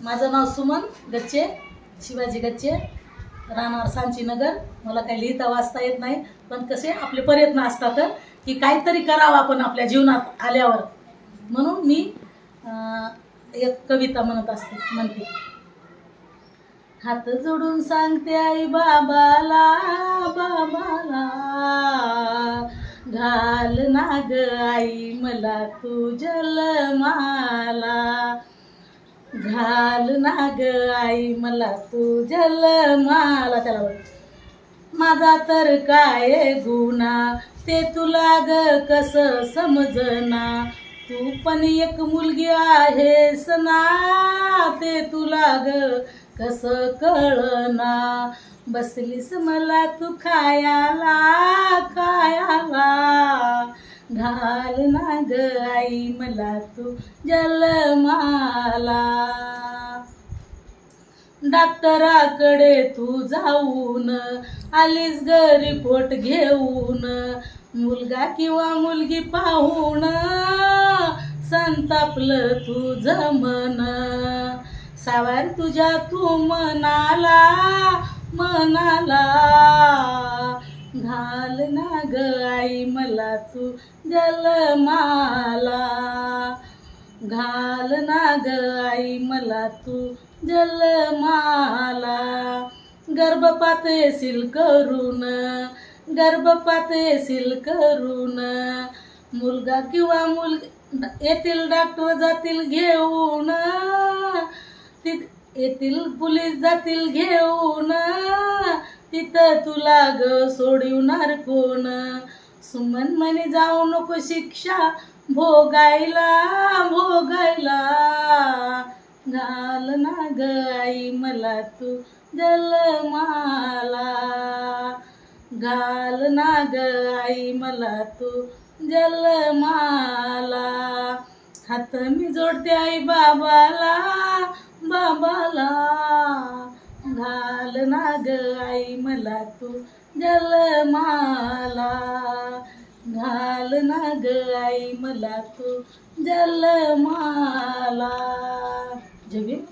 माझं नाव सुमन गच्चे, शिवाजी गच्चे, राहणार सांचीनगर। मला काही लिहिता वाचता येत नाही, पण कसे आपले प्रयत्न असतात की काहीतरी करावं आपण आपल्या जीवनात आल्यावर, म्हणून मी एक कविता म्हणते। हात जोडून सांगते आई बाबाला, बाबाला घाल ना ग आई मला तू जन्माला, घाल ना ग आई मला तू जन्माला। त्याला माझा तर काय गुन्हा ते तुला ग कस समजना, तू पण एक मुलगी आहेस ना ते तुला ग कस कळना, बसलीस मला तू खायाला खायाला, घाल ना ग आई मला तू जन्माला। डॉक्टराकडे तू जाऊन आलीस ग रिपोर्ट घेऊन, मुलगा किंवा मुलगी पाहून संतापलं तुझं मन, सावर तुझ्या तू मनाला मनाला, घाल ना ग आई मला तू जन्माला, घाल ना ग आई मला तू जन्माला। गर्भपात येशील करून, गर्भपात येशील करून, मुलगा किंवा मुलगी येतील डॉक्टर जातील घेऊन, येतील पोलीस जातील घेऊन, तिथं तुला ग सोडवणार कोण, सुमन म्हणे जाऊ नको शिक्षा भोगायला भोगायला, घाल ना ग आई मला तू जन्माला, घाल ना ग आई मला तू जन्माला। हात मी जोडते आई बाबाला बाबाला, घाल ना ग आई मला तू जन्माला, घाल ना ग आई मला तू जन्माला। जय भीम।